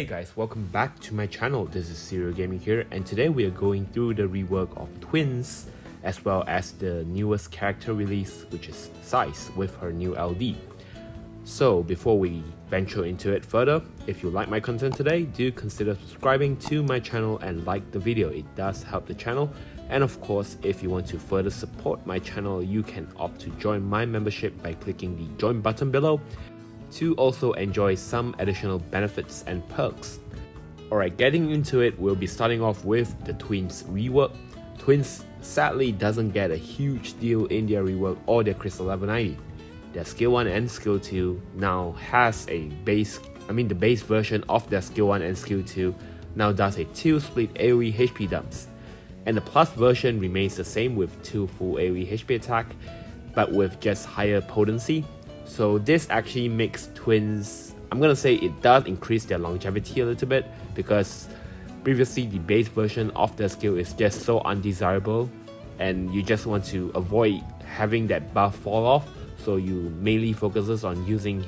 Hey guys, welcome back to my channel. This is Serial Gaming here, and today we are going through the rework of Twins as well as the newest character release, which is Sice with her new LD. So before we venture into it further, if you like my content today, do consider subscribing to my channel and like the video. It does help the channel. And of course, if you want to further support my channel, you can opt to join my membership by clicking the join button below to also enjoy some additional benefits and perks. Alright, getting into it, we'll be starting off with the Twins rework. Twins sadly doesn't get a huge deal in their rework or their Crystal level 90. Their skill 1 and skill 2 now has a the base version of their skill 1 and skill 2 now does a 2 split AoE HP dumps. And the plus version remains the same with 2 full AoE HP attack, but with just higher potency. So this actually makes Twins, I'm gonna say it does increase their longevity a little bit, because previously the base version of their skill is just so undesirable and you just want to avoid having that buff fall off, so you mainly focuses on using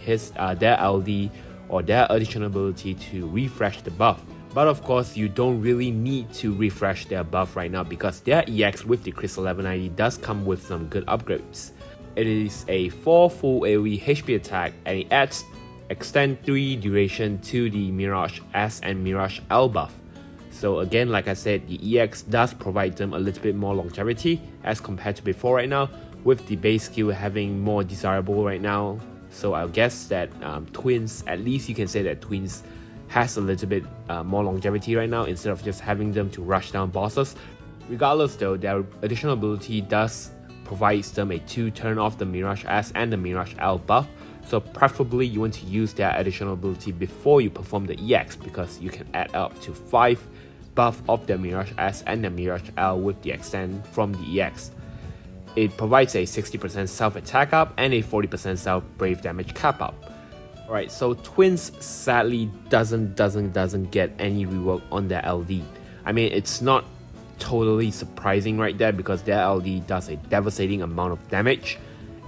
their LD or their additional ability to refresh the buff. But of course, you don't really need to refresh their buff right now because their EX with the Crystal level 90 does come with some good upgrades. It is a 4 full AoE HP attack and it adds extend 3 duration to the Mirage S and Mirage L buff. So again, like I said, the EX does provide them a little bit more longevity as compared to before right now, with the base skill having more desirable right now. So I guess that Twins, at least you can say that Twins has a little bit more longevity right now instead of just having them to rush down bosses. Regardless though, their additional ability does provides them a 2 turn off the Mirage S and the Mirage L buff, so preferably you want to use their additional ability before you perform the EX, because you can add up to 5 buff of the Mirage S and the Mirage L with the extend from the EX. It provides a 60% self attack up and a 40% self brave damage cap up. Alright, so Twins sadly doesn't get any rework on their LD. I mean, it's not totally surprising right there because their LD does a devastating amount of damage.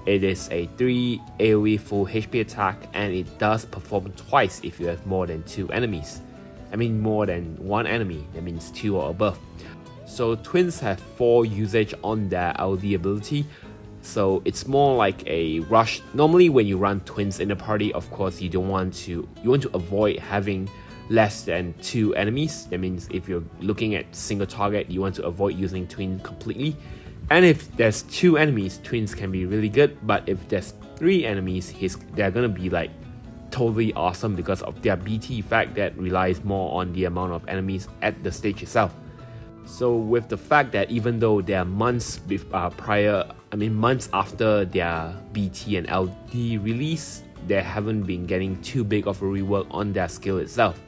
It is a 3 AoE full HP attack and it does perform twice if you have more than 2 enemies. I mean more than 1 enemy, that means 2 or above. So Twins have 4 usage on their LD ability, so it's more like a rush. Normally when you run Twins in a party, of course you want to avoid having less than 2 enemies. That means if you're looking at single target, you want to avoid using Twin completely. And if there's 2 enemies, Twins can be really good, but if there's 3 enemies, they're gonna be like totally awesome because of their BT effect that relies more on the amount of enemies at the stage itself. So with the fact that even though they are months after their BT and LD release, they haven't been getting too big of a rework on their skill itself.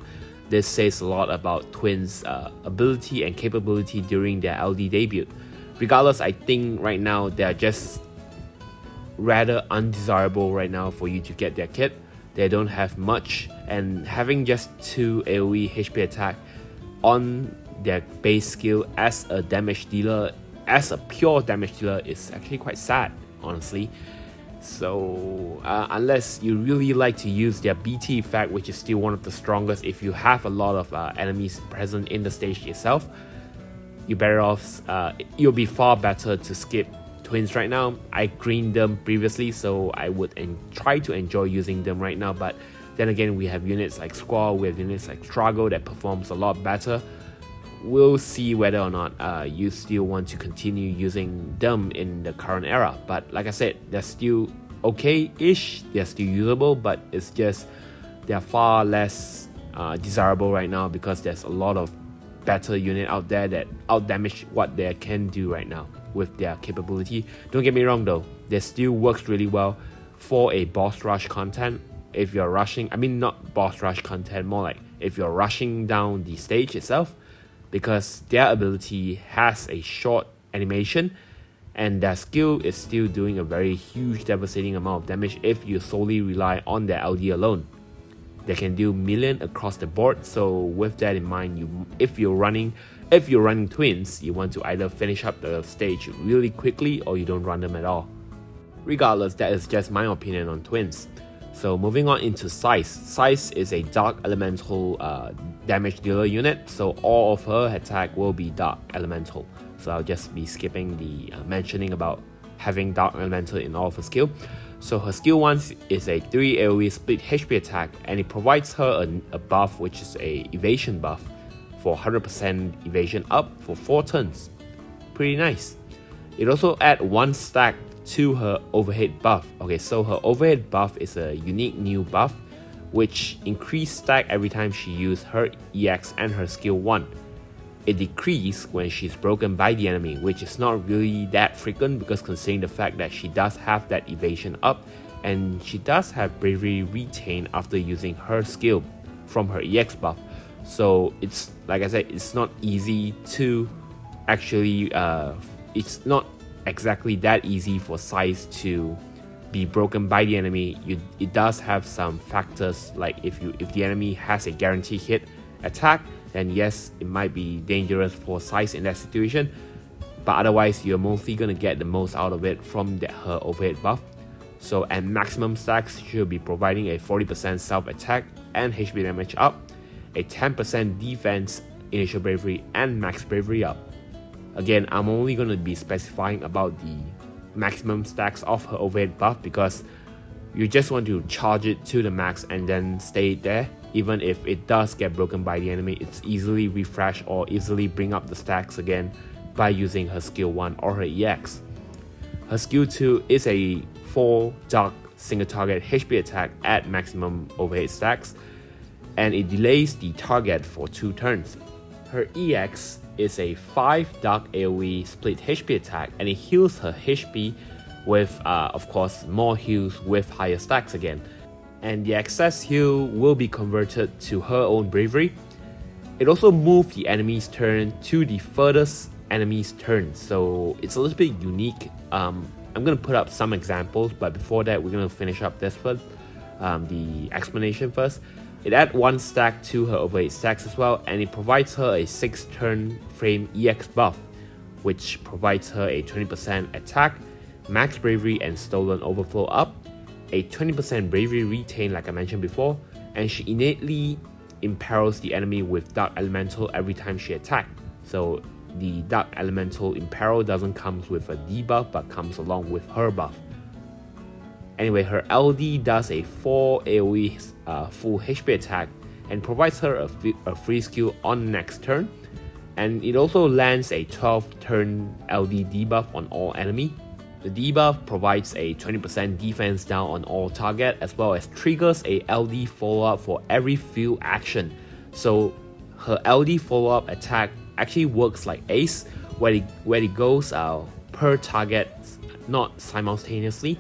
This says a lot about Twins' ability and capability during their LD debut. Regardless, I think right now they are just rather undesirable right now for you to get their kit. They don't have much, and having just 2 AoE HP attack on their base skill as a damage dealer, as a pure damage dealer, is actually quite sad, honestly. So unless you really like to use their BT effect, which is still one of the strongest if you have a lot of enemies present in the stage itself, you're better off, you'll be far better to skip Twins right now. I greened them previously, so I would try to enjoy using them right now, but then again we have units like Squall, we have units like Strago that performs a lot better. We'll see whether or not you still want to continue using them in the current era. But like I said, they're still okay-ish, they're still usable, but it's just they're far less desirable right now because there's a lot of better unit out there that outdamage what they can do right now with their capability. Don't get me wrong though, they still works really well for a boss rush content. If you're rushing, not boss rush content, more like if you're rushing down the stage itself, because their ability has a short animation and their skill is still doing a very huge devastating amount of damage if you solely rely on their LD alone. They can do million across the board, so with that in mind, if you're running Twins, you want to either finish up the stage really quickly or you don't run them at all. Regardless, that is just my opinion on Twins. So moving on into Sice. Sice is a Dark Elemental damage dealer unit, so all of her attack will be Dark Elemental. So I'll just be skipping the mentioning about having Dark Elemental in all of her skill. So her skill 1 is a 3 AoE split HP attack, and it provides her a buff which is a evasion buff for 100% evasion up for 4 turns. Pretty nice. It also adds 1 stack to her overhead buff. Okay, so her overhead buff is a unique new buff which increases stack every time she uses her EX and her skill 1. It decreases when she's broken by the enemy, which is not really that frequent because considering the fact that she does have that evasion up and she does have bravery retained after using her skill from her EX buff. So it's, like I said, it's not easy to actually, it's not exactly that easy for Sice to be broken by the enemy. It does have some factors, like if the enemy has a guaranteed hit attack, then yes, it might be dangerous for Sice in that situation, but otherwise you're mostly gonna get the most out of it from her overhead buff. So at maximum stacks, she'll be providing a 40% self attack and HP damage up, a 10% defense, initial bravery, and max bravery up. Again, I'm only gonna be specifying about the maximum stacks of her overhead buff because you just want to charge it to the max and then stay there. Even if it does get broken by the enemy, it's easily refresh or easily bring up the stacks again by using her skill 1 or her EX. Her skill 2 is a 4 dark single target HP attack at maximum overhead stacks, and it delays the target for 2 turns. Her EX is a 5 dark AoE split HP attack, and it heals her HP with, of course, more heals with higher stacks again. And the excess heal will be converted to her own bravery. It also moves the enemy's turn to the furthest enemy's turn, so it's a little bit unique. I'm gonna put up some examples, but before that we're gonna finish up this first, the explanation first. It adds 1 stack to her overhead stacks as well, and it provides her a 6 turn frame EX buff, which provides her a 20% attack, max bravery and stolen overflow up, a 20% bravery retain like I mentioned before, and she innately imperils the enemy with Dark Elemental every time she attacks. So the Dark Elemental imperil doesn't come with a debuff but comes along with her buff. Anyway, her LD does a 4 AoE full HP attack and provides her a free skill on next turn, and it also lands a 12 turn LD debuff on all enemy. The debuff provides a 20% defense down on all target, as well as triggers a LD follow-up for every field action. So her LD follow-up attack actually works like Ace, where it goes per target, not simultaneously.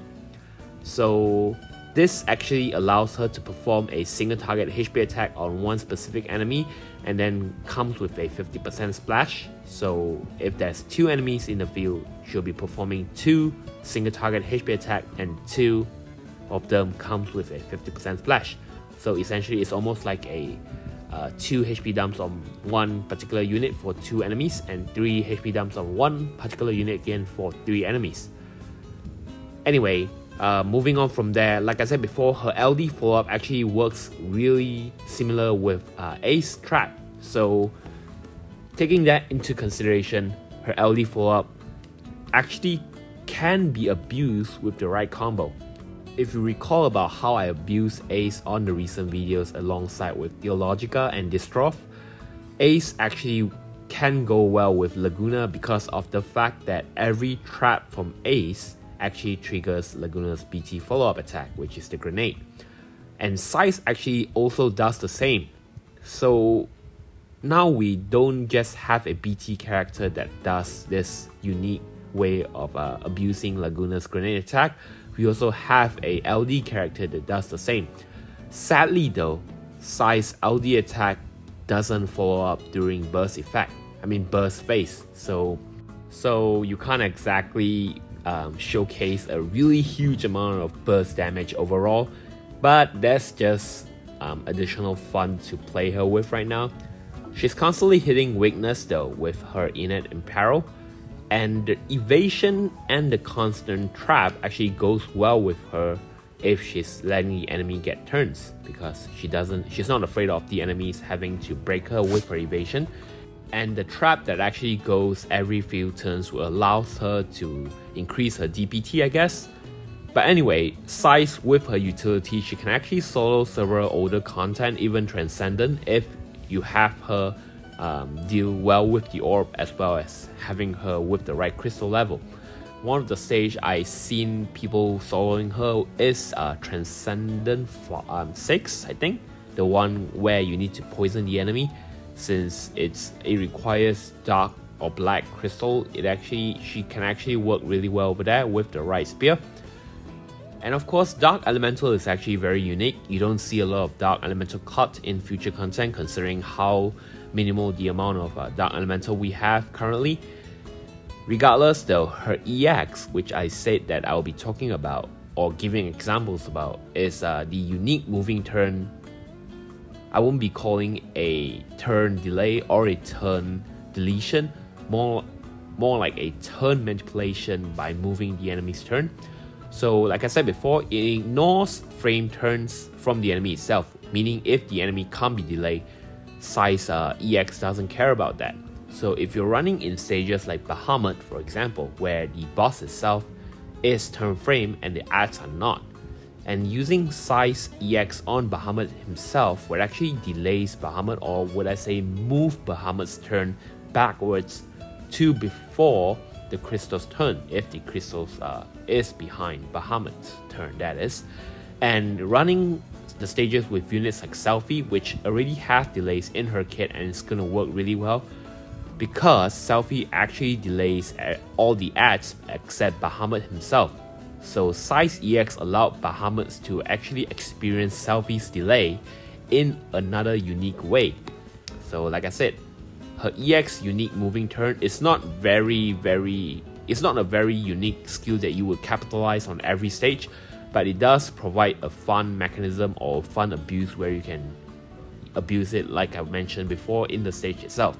So this actually allows her to perform a single target HP attack on one specific enemy, and then comes with a 50% splash. So if there's 2 enemies in the field, she'll be performing 2 single target HP attack, and 2 of them comes with a 50% splash. So essentially it's almost like a 2 HP dumps on one particular unit for 2 enemies, and 3 HP dumps on one particular unit again for 3 enemies. Anyway, moving on from there, like I said before, her LD follow-up actually works really similar with Ace Trap. So taking that into consideration, her LD follow-up actually can be abused with the right combo. If you recall about how I abused Ace on the recent videos alongside with Theologica and Distrof, Ace actually can go well with Laguna because of the fact that every trap from Ace actually triggers Laguna's BT follow-up attack, which is the grenade. And Sice actually also does the same. So now we don't just have a BT character that does this unique way of abusing Laguna's grenade attack, we also have a LD character that does the same. Sadly though, Sice LD attack doesn't follow up during burst effect, burst phase. So you can't exactly showcase a really huge amount of burst damage overall, but that's just additional fun to play her with right now. She's constantly hitting weakness though with her innate imperil, and the evasion and the constant trap actually goes well with her if she's letting the enemy get turns, because she's not afraid of the enemies having to break her with her evasion. And the trap that actually goes every few turns will allow her to increase her DPT, I guess. But anyway, Sice with her utility, she can actually solo several older content, even Transcendent, if you have her deal well with the orb, as well as having her with the right crystal level. One of the stage I've seen people soloing her is Transcendent 6, I think. The one where you need to poison the enemy. Since it requires dark or black crystal, she can actually work really well over there with the right spear. And of course, Dark Elemental is actually very unique. You don't see a lot of Dark Elemental cut in future content, considering how minimal the amount of Dark Elemental we have currently. Regardless though, her EX, which I said that I will be talking about or giving examples about, is the unique moving turn. I won't be calling a turn delay or a turn deletion, more like a turn manipulation by moving the enemy's turn. So like I said before, it ignores frame turns from the enemy itself, meaning if the enemy can't be delayed, Sice EX doesn't care about that. So if you're running in stages like Bahamut, for example, where the boss itself is turn frame and the ads are not, and using Sice EX on Bahamut himself would actually delays Bahamut, or would I say move Bahamut's turn backwards to before the crystal's turn, if the crystals is behind Bahamut's turn, that is. And running the stages with units like Selfie, which already have delays in her kit and it's gonna work really well, because Selfie actually delays all the ads except Bahamut himself. So Sice EX allowed Bahamut to actually experience Selfie's delay in another unique way. So like I said, her EX unique moving turn is not a very unique skill that you would capitalize on every stage, but it does provide a fun mechanism or fun abuse where you can abuse it, like I mentioned before, in the stage itself.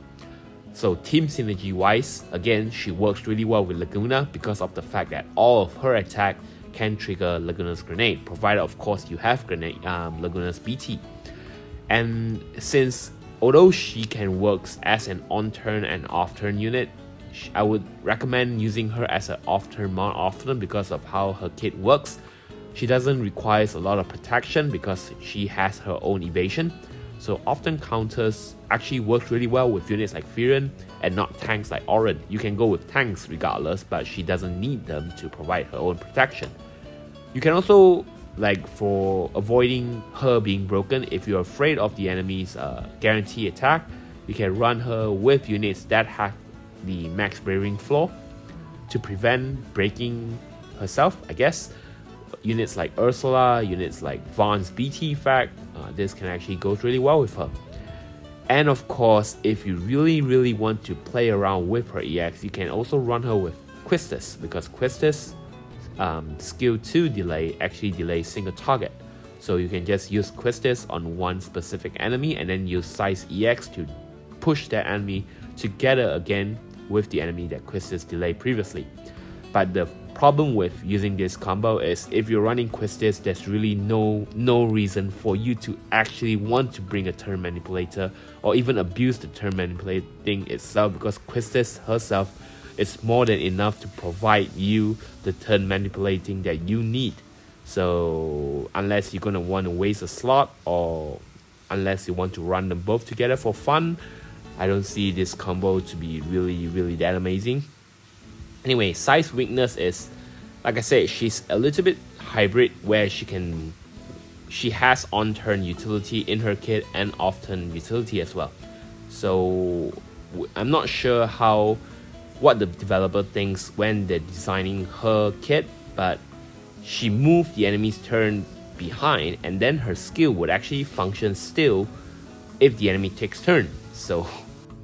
So team synergy wise, again, she works really well with Laguna because of the fact that all of her attack can trigger Laguna's grenade, provided of course you have Laguna's BT. And since although she can work as an on-turn and off-turn unit, I would recommend using her as an off-turn more often because of how her kit works. She doesn't require a lot of protection because she has her own evasion. So often counters actually works really well with units like Firen and not tanks like Oren. You can go with tanks regardless, but she doesn't need them to provide her own protection. You can also, like for avoiding her being broken, if you're afraid of the enemy's guarantee attack, you can run her with units that have the max braving floor to prevent breaking herself, I guess. Units like Ursula, units like Vaughn's BT effect, this can actually go really well with her. And of course, if you really want to play around with her EX, you can also run her with Quistis, because Quistis skill 2 delay actually delays single target. So you can just use Quistis on one specific enemy and then use Sice EX to push that enemy together again with the enemy that Quistis delayed previously. But the problem with using this combo is if you're running Quistis, there's really no reason for you to actually want to bring a turn manipulator or even abuse the turn manipulating itself, because Quistis herself is more than enough to provide you the turn manipulating that you need. So unless you're gonna want to waste a slot, or unless you want to run them both together for fun, I don't see this combo to be really that amazing. Anyway, Sice's weakness is, like I said, she's a little bit hybrid where she has on-turn utility in her kit and off-turn utility as well. So I'm not sure what the developer thinks when they're designing her kit, but she moved the enemy's turn behind and then her skill would actually function still if the enemy takes turn. So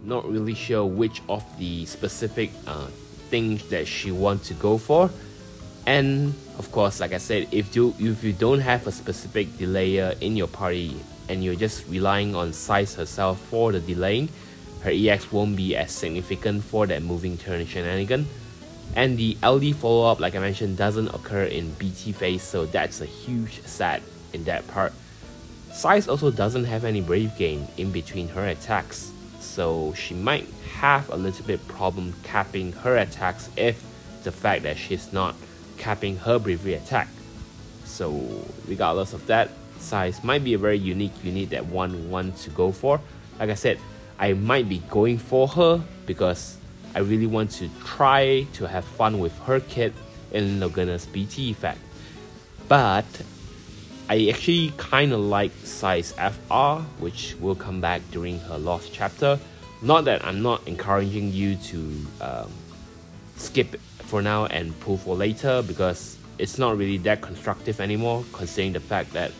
not really sure which of the specific things that she wants to go for. And of course, like I said, if you don't have a specific delayer in your party and you're just relying on Sice herself for the delaying, her EX won't be as significant for that moving turn shenanigan. And the LD follow-up, like I mentioned, doesn't occur in BT phase, so that's a huge sad in that part. Sice also doesn't have any Brave gain in between her attacks, so she might have a little bit problem capping her attacks if the fact that she's not capping her bravery attack. So regardless of that, Sice might be a very unique unit that one wants to go for. Like I said, I might be going for her because I really want to try to have fun with her kit in Logana's BT effect. But I actually kind of like Sice FR, which will come back during her Lost chapter. Not that I'm not encouraging you to skip it for now and pull for later, because it's not really that constructive anymore, considering the fact that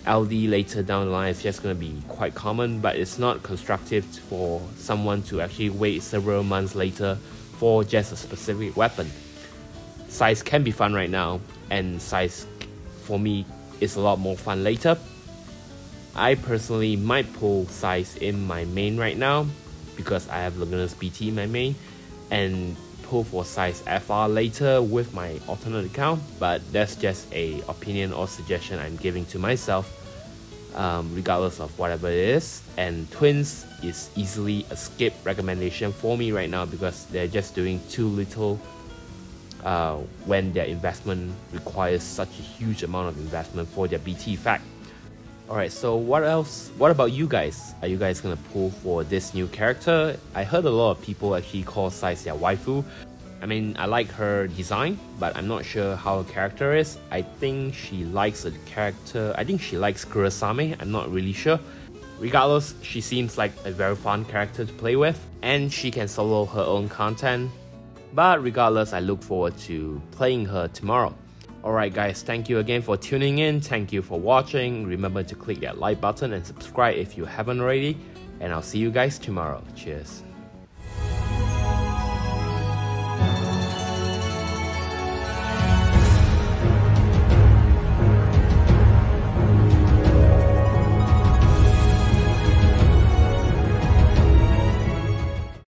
LD later down the line is just going to be quite common, but it's not constructive for someone to actually wait several months later for just a specific weapon. Sice can be fun right now, and Sice for me is a lot more fun later. I personally might pull Sice in my main right now because I have Logana's BT in my main, and pull for Sice FR later with my alternate account, but that's just a opinion or suggestion I'm giving to myself, regardless of whatever it is. And Twins is easily a skip recommendation for me right now because they're just doing too little when their investment requires such a huge amount of investment for their BT effect. Alright, so what else? What about you guys? Are you guys gonna pull for this new character? I heard a lot of people actually call Sice their waifu. I mean, I like her design, but I'm not sure how her character is. I think she likes a character, I think she likes Kurosame, I'm not really sure. Regardless, she seems like a very fun character to play with, and she can solo her own content. But regardless, I look forward to playing her tomorrow. Alright guys, thank you again for tuning in, thank you for watching. Remember to click that like button and subscribe if you haven't already, and I'll see you guys tomorrow. Cheers.